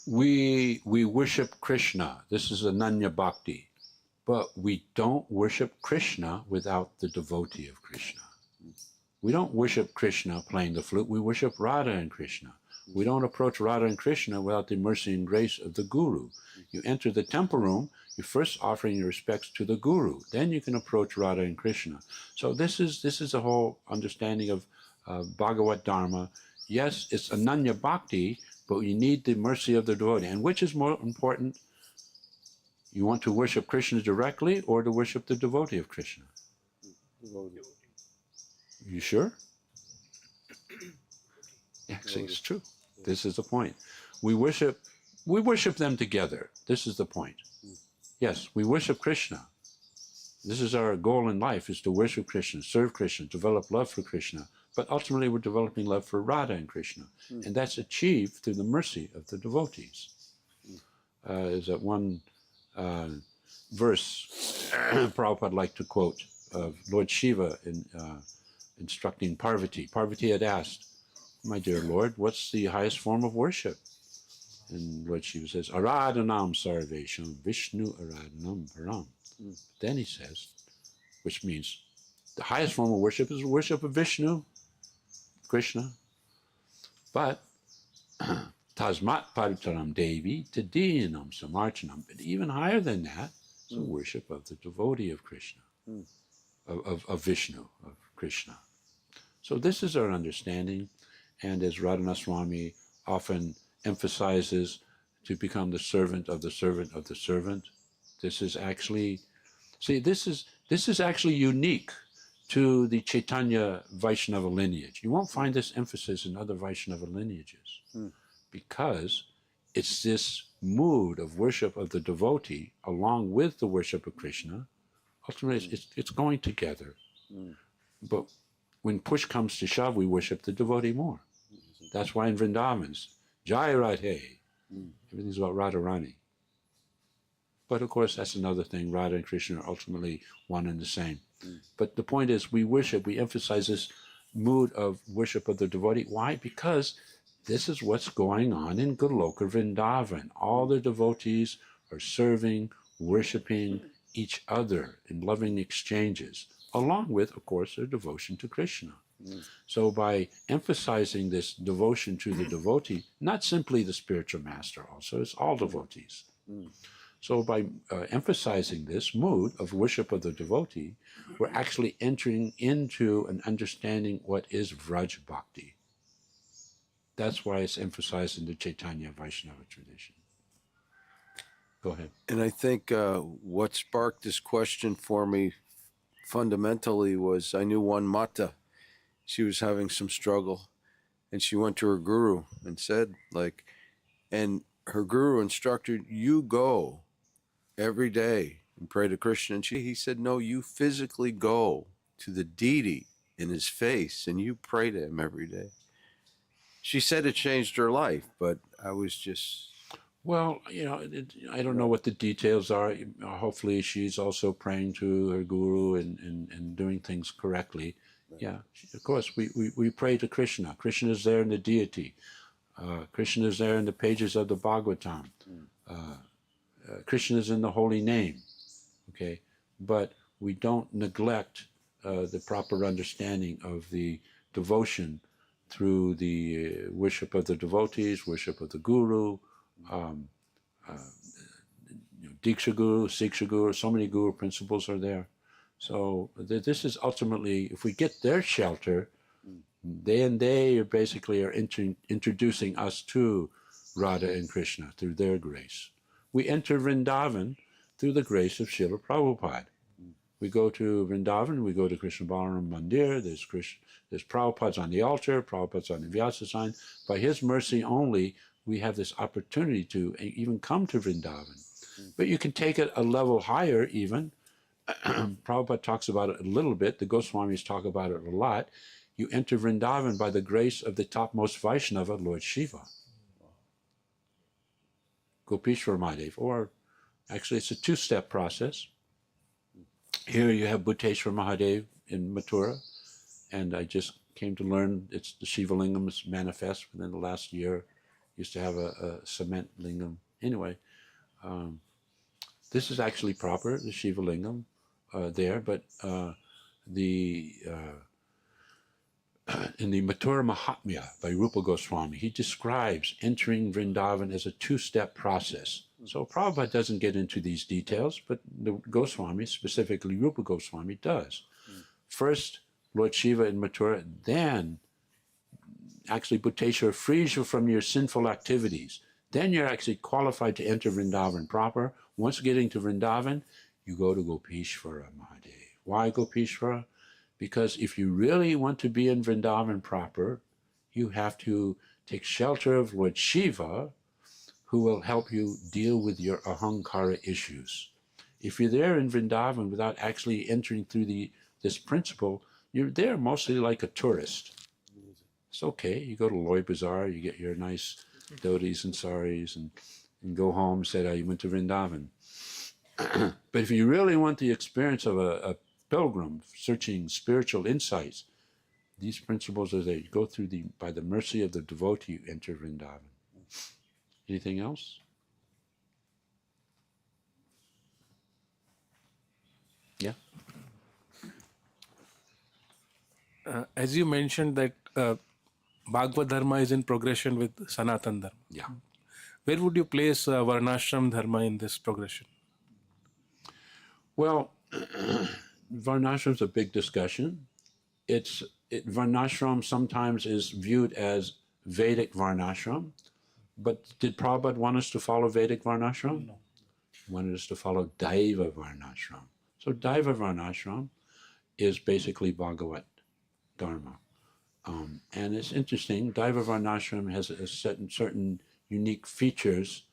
we worship Krishna? This is Ananya Bhakti, but we don't worship Krishna without the devotee of Krishna. We don't worship Krishna playing the flute. We worship Radha and Krishna. We don't approach Radha and Krishna without the mercy and grace of the Guru. You enter the temple room, you're first offering your respects to the Guru. Then you can approach Radha and Krishna. So this is a whole understanding of Bhagavat Dharma. Yes, it's Ananya Bhakti, but you need the mercy of the devotee. And which is more important? You want to worship Krishna directly or to worship the devotee of Krishna? You sure? Actually, it's true. This is the point. We worship them together. This is the point. Yes, we worship Krishna. This is our goal in life, is to worship Krishna, serve Krishna, develop love for Krishna. But ultimately, we're developing love for Radha and Krishna. And that's achieved through the mercy of the devotees. There's that one verse Prabhupada liked to quote of Lord Shiva instructing Parvati. Parvati had asked, "My dear Lord, what's the highest form of worship?" And Lord Shiva says, "Aradhanam sarvesham, Vishnu aradhanam param." Then he says, which means the highest form of worship is worship of Vishnu, Krishna. But tasmat paritaram devi tadinam samarchanam. But even higher than that is the worship of the devotee of Krishna, of Vishnu, of Krishna. So this is our understanding. And as Radhanath Swami often emphasizes, to become the servant of the servant of the servant. This is actually, see, this is actually unique to the Chaitanya Vaishnava lineage. You won't find this emphasis in other Vaishnava lineages because it's this mood of worship of the devotee along with the worship of Krishna. Ultimately, it's going together. But when push comes to shove, we worship the devotee more. That's why in Vrindavans, Jai Radhe, everything's about Radharani. But of course, that's another thing. Radha and Krishna are ultimately one and the same. But the point is, we emphasize this mood of worship of the devotee. Why? Because this is what's going on in Goloka Vrindavan. All the devotees are serving, worshiping each other in loving exchanges, along with, of course, their devotion to Krishna. So by emphasizing this devotion to the devotee, not simply the spiritual master also, it's all devotees. So by emphasizing this mood of worship of the devotee, we're actually entering into an understanding what is Vraj Bhakti. That's why it's emphasized in the Chaitanya Vaishnava tradition. Go ahead. And I think what sparked this question for me fundamentally was I knew one Mata. She was having some struggle, and she went to her guru and said, and her guru instructed, you go every day and pray to Krishna. And he said, no, you physically go to the deity in his face and you pray to him every day. She said it changed her life, but I was just... Well, I don't know what the details are. Hopefully she's also praying to her guru and doing things correctly. Yeah, of course, we pray to Krishna. Krishna is there in the deity. Krishna is there in the pages of the Bhagavatam. Krishna is in the holy name, okay? But we don't neglect the proper understanding of the devotion through the worship of the devotees, worship of the guru, Diksha Guru, Siksha Guru, so many guru principles are there. So this is ultimately, if we get their shelter, they basically are introducing us to Radha and Krishna through their grace. We enter Vrindavan through the grace of Srila Prabhupada. We go to Vrindavan, we go to Krishna Balaram Mandir, there's Prabhupada's on the altar, Prabhupada's on the Vyasa sign. By his mercy only, we have this opportunity to even come to Vrindavan. But you can take it a level higher even. Prabhupada talks about it a little bit. The Goswamis talk about it a lot. You enter Vrindavan by the grace of the topmost Vaishnava, Lord Shiva. Gopishwar Mahadeva. Or actually it's a two-step process. Here you have Bhuteshwar Mahadeva in Mathura. And I just came to learn it's the Shiva Lingam is manifest within the last year. Used to have a cement lingam. Anyway, this is actually proper, the Shiva Lingam there, but in the Mathura Mahatmya by Rupa Goswami, he describes entering Vrindavan as a two-step process. So Prabhupada doesn't get into these details, but the Goswami, specifically Rupa Goswami, does. First, Lord Shiva in Mathura, then actually Bhuteshwar frees you from your sinful activities. Then you're actually qualified to enter Vrindavan proper. Once getting to Vrindavan, you go to Gopishwara Mahadeva. Why Gopishwara? Because if you really want to be in Vrindavan proper, you have to take shelter of Lord Shiva, who will help you deal with your ahankara issues. If you're there in Vrindavan without actually entering through this principle, you're there mostly like a tourist. It's okay. You go to Loy Bazaar, you get your nice dhotis and saris, and go home and say, oh, you went to Vrindavan. But if you really want the experience of a pilgrim searching spiritual insights, these principles as they go through by the mercy of the devotee, you enter Vrindavan. Anything else? Yeah? As you mentioned that Bhagavad Dharma is in progression with Sanatan Dharma. Yeah. Where would you place Varnashram Dharma in this progression? Well, Varnashram is a big discussion. Varnashram sometimes is viewed as Vedic Varnashram, but did Prabhupada want us to follow Vedic Varnashram? No. He wanted us to follow Daiva Varnashram. So Daiva Varnashram is basically Bhagavat Dharma. And it's interesting, Daiva Varnashram has a certain unique features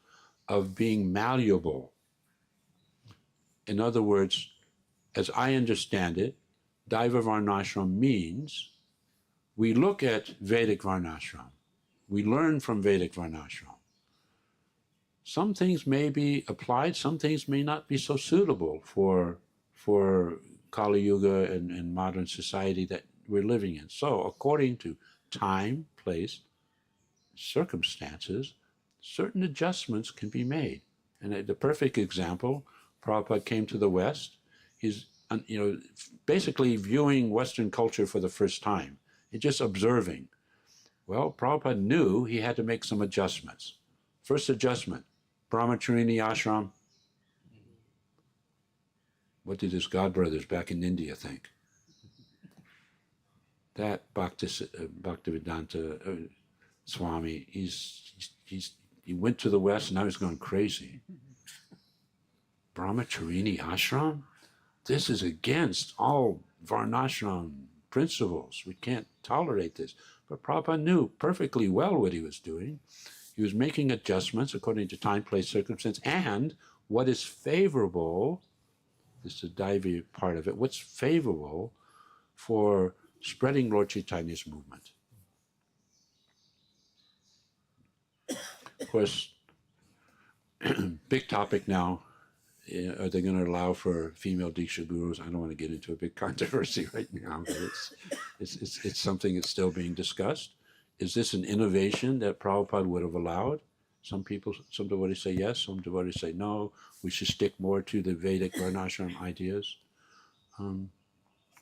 of being malleable. In other words, as I understand it, Daiva Varnashram means we look at Vedic Varnashram. We learn from Vedic Varnashram. Some things may be applied, some things may not be so suitable for Kali Yuga and modern society that we're living in. So according to time, place, circumstances, certain adjustments can be made. And the perfect example, Prabhupada came to the West. He's basically viewing Western culture for the first time. He's just observing. Well, Prabhupada knew he had to make some adjustments. First adjustment, Brahmacharini ashram. What did his godbrothers back in India think? That Bhaktivedanta Swami, he went to the West and now he's going crazy. Brahmacharini ashram? This is against all Varnashram principles. We can't tolerate this. But Prabhupada knew perfectly well what he was doing. He was making adjustments according to time, place, circumstance, and what is favorable, this is the Daivi part of it, what's favorable for spreading Lord Chaitanya's movement. Of course, big topic now. Are they going to allow for female Diksha gurus? I don't want to get into a big controversy right now, but it's something that's still being discussed. Is this an innovation that Prabhupada would have allowed? Some devotees say yes, some devotees say no. We should stick more to the Vedic Varnashram ideas.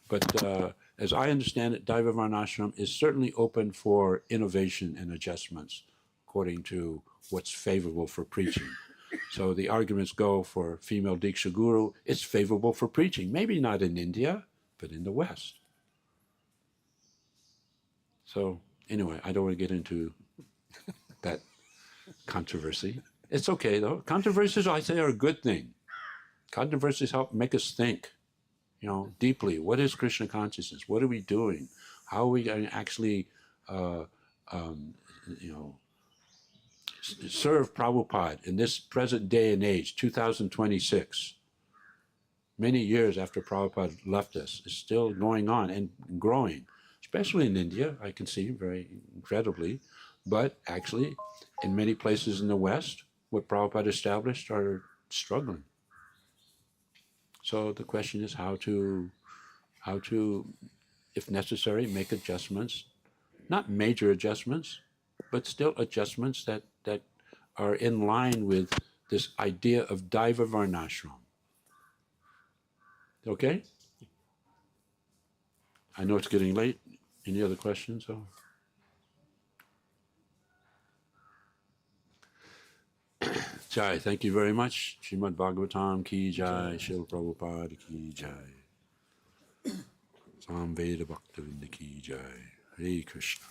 But as I understand it, Daiva Varnashram is certainly open for innovation and adjustments according to what's favorable for preaching. So the arguments go for female Diksha Guru, it's favorable for preaching. Maybe not in India, but in the West. So anyway, I don't want to get into that controversy. It's okay though. Controversies, I say, are a good thing. Controversies help make us think, deeply. What is Krishna consciousness? What are we doing? How are we going to actually, serve Prabhupada in this present day and age, 2026, many years after Prabhupada left us, is still going on and growing, especially in India, I can see very incredibly, but actually in many places in the West, what Prabhupada established are struggling. So the question is how to, if necessary, make adjustments, not major adjustments, but still adjustments that are in line with this idea of Daiva Varnashram. Okay? I know it's getting late. Any other questions? Oh. Jai, thank you very much. Śrīmad Bhāgavatam ki jai, Śrīla Prabhupada ki jai. Samveda Bhaktavinda ki jai. Hare Krishna.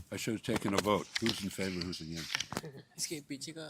I should have taken a vote. Who's in favor, who's against? इसके पीछे का